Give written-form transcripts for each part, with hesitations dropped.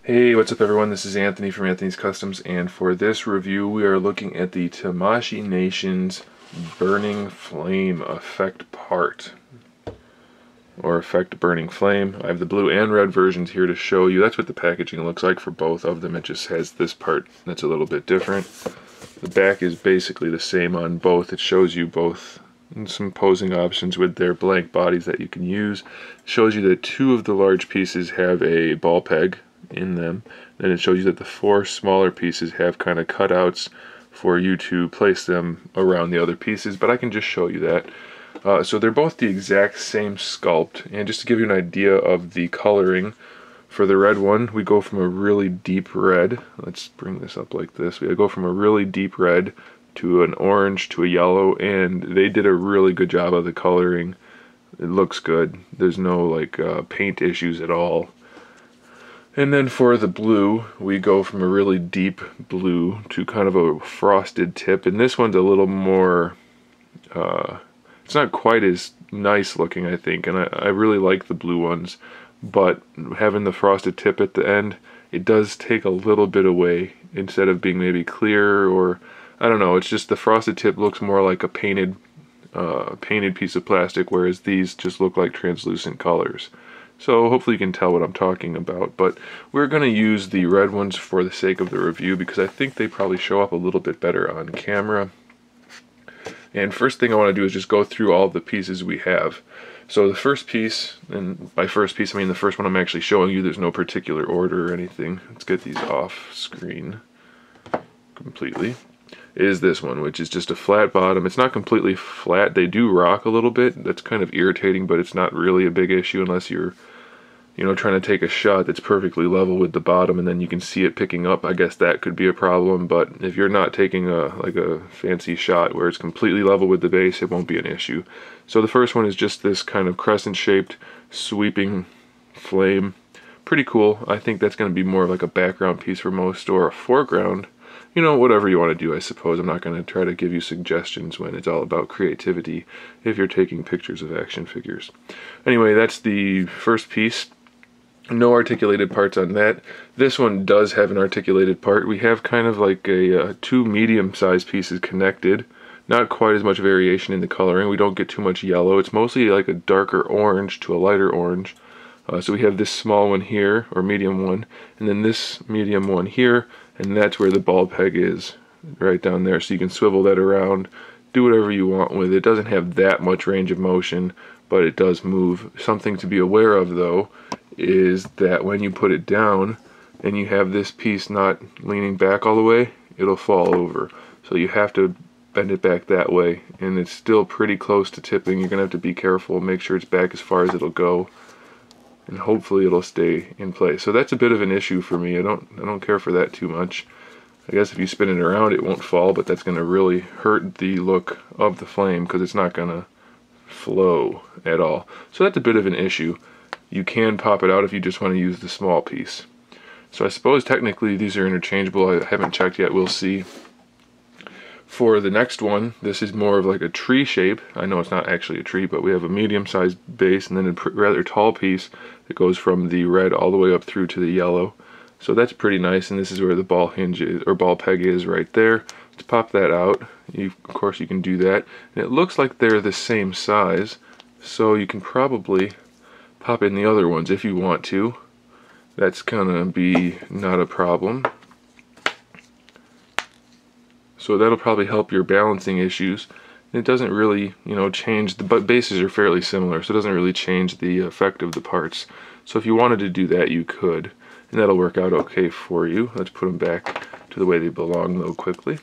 Hey, what's up everyone? This is Anthony from Anthony's Customs, and for this review we are looking at the Tamashii Nation's Burning Flame Effect part, or Effect Burning Flame. I have the blue and red versions here to show you. That's what the packaging looks like for both of them. It just has this part that's a little bit different. The back is basically the same on both. It shows you both some posing options with their blank bodies that you can use. It shows you that two of the large pieces have a ball peg in them. Then it shows you that the four smaller pieces have kind of cutouts for you to place them around the other pieces, but I can just show you that. So they're both the exact same sculpt, and just to give you an idea of the coloring, for the red one we go from a really deep red. Let's bring this up like this. We go from a really deep red to an orange to a yellow, and they did a really good job of the coloring. It looks good. There's no like paint issues at all. And then for the blue, we go from a really deep blue to kind of a frosted tip, and this one's a little more, it's not quite as nice looking, I think, and I really like the blue ones, but having the frosted tip at the end, it does take a little bit away, instead of being maybe clear, or I don't know, it's just the frosted tip looks more like a painted piece of plastic, whereas these just look like translucent colors. So hopefully you can tell what I'm talking about, but we're going to use the red ones for the sake of the review because I think they probably show up a little bit better on camera. And first thing I want to do is just go through all the pieces we have. So the first piece, and by first piece I mean the first one I'm actually showing you, there's no particular order or anything. Let's get these off screen completely. Is this one, which is just a flat bottom. It's not completely flat. They do rock a little bit. That's kind of irritating, but it's not really a big issue unless you're, you know, trying to take a shot that's perfectly level with the bottom and then you can see it picking up. I guess that could be a problem, but if you're not taking a fancy shot where it's completely level with the base, it won't be an issue. So the first one is just this kind of crescent shaped sweeping flame. Pretty cool. I think that's going to be more of like a background piece for most, or a foreground. You know, whatever you want to do, I suppose. I'm not going to try to give you suggestions when it's all about creativity if you're taking pictures of action figures. Anyway, that's the first piece. No articulated parts on that. This one does have an articulated part. We have kind of like two medium-sized pieces connected. Not quite as much variation in the coloring. We don't get too much yellow. It's mostly like a darker orange to a lighter orange. So we have this small one here, or medium one, and then this medium one here, and that's where the ball peg is, right down there. So you can swivel that around, do whatever you want with it. It doesn't have that much range of motion, but it does move. Something to be aware of, though, is that when you put it down, and you have this piece not leaning back all the way, it'll fall over. So you have to bend it back that way, and it's still pretty close to tipping. You're going to have to be careful, make sure it's back as far as it'll go, and hopefully it'll stay in place. So that's a bit of an issue for me. I don't care for that too much. I guess if you spin it around it won't fall, but that's going to really hurt the look of the flame because it's not going to flow at all. So that's a bit of an issue. You can pop it out if you just want to use the small piece. So I suppose technically these are interchangeable. I haven't checked yet. We'll see. For the next one, this is more of like a tree shape. I know it's not actually a tree, but we have a medium-sized base and then a rather tall piece that goes from the red all the way up through to the yellow. So that's pretty nice, and this is where the ball hinge is, or ball peg is, right there. Let's pop that out. Of course you can do that. And it looks like they're the same size, so you can probably pop in the other ones if you want to. That's gonna be not a problem. So that'll probably help your balancing issues. It doesn't really, you know, change, the bases are fairly similar, so it doesn't really change the effect of the parts. So if you wanted to do that, you could, and that'll work out okay for you. Let's put them back to the way they belong, though, quickly.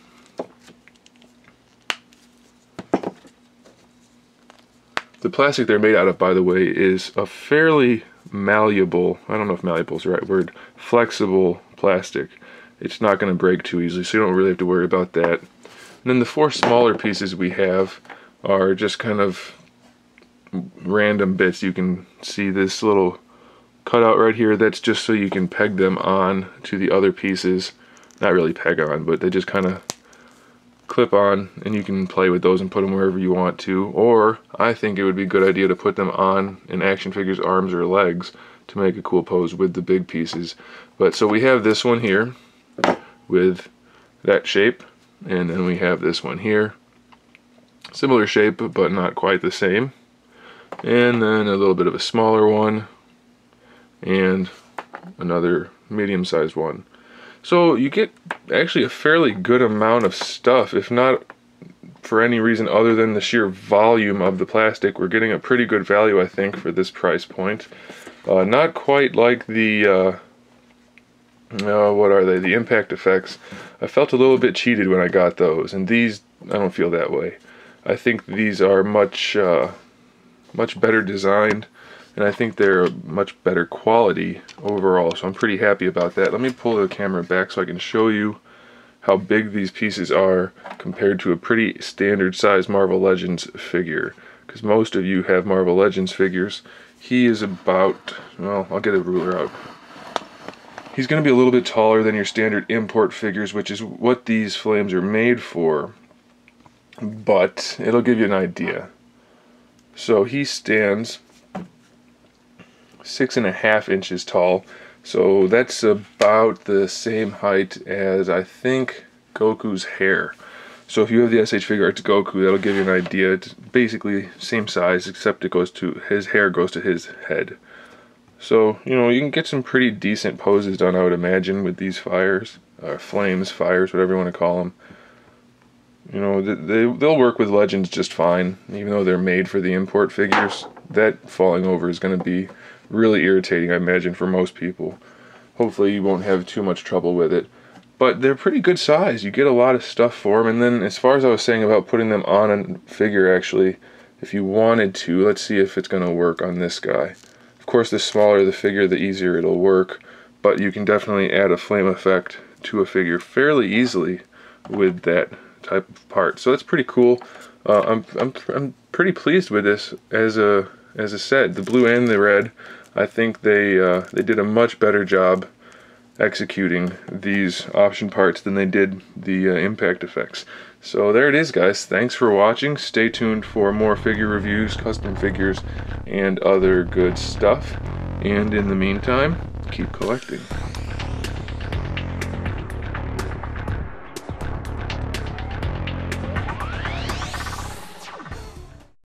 The plastic they're made out of, by the way, is a fairly malleable, I don't know if malleable is the right word, flexible plastic. It's not going to break too easily, so you don't really have to worry about that. And then the four smaller pieces we have are just kind of random bits. You can see this little cutout right here. That's just so you can peg them on to the other pieces. Not really peg on, but they just kind of clip on, and you can play with those and put them wherever you want to. Or I think it would be a good idea to put them on an action figure's arms or legs to make a cool pose with the big pieces. But so we have this one here with that shape, and then we have this one here, similar shape but not quite the same, and then a little bit of a smaller one and another medium-sized one. So you get actually a fairly good amount of stuff, if not for any reason other than the sheer volume of the plastic. We're getting a pretty good value, I think, for this price point. Not quite like the what are they? The impact effects. I felt a little bit cheated when I got those, and these, I don't feel that way. I think these are much better designed, and I think they're much better quality overall, so I'm pretty happy about that. Let me pull the camera back so I can show you how big these pieces are compared to a pretty standard size Marvel Legends figure, because most of you have Marvel Legends figures. He is about, well, I'll get a ruler out. He's going to be a little bit taller than your standard import figures, which is what these flames are made for, but it'll give you an idea. So he stands 6.5 inches tall, so that's about the same height as, I think, Goku's hair. So if you have the SH Figure Arts Goku, that'll give you an idea. It's basically same size, except it goes to, his hair goes to his head. So, you know, you can get some pretty decent poses done, I would imagine, with these fires, flames, fires, whatever you want to call them. You know, they'll work with Legends just fine, even though they're made for the import figures. That falling over is going to be really irritating, I imagine, for most people. Hopefully you won't have too much trouble with it. But they're pretty good size. You get a lot of stuff for them. And then as far as I was saying about putting them on a figure, actually, if you wanted to, let's see if it's going to work on this guy. Of course, the smaller the figure, the easier it'll work. But you can definitely add a flame effect to a figure fairly easily with that type of part. So that's pretty cool. I'm pretty pleased with this as a set. The blue and the red, I think they did a much better job executing these option parts than they did the impact effects. So there it is, guys. Thanks for watching. Stay tuned for more figure reviews, custom figures, and other good stuff. And in the meantime, keep collecting.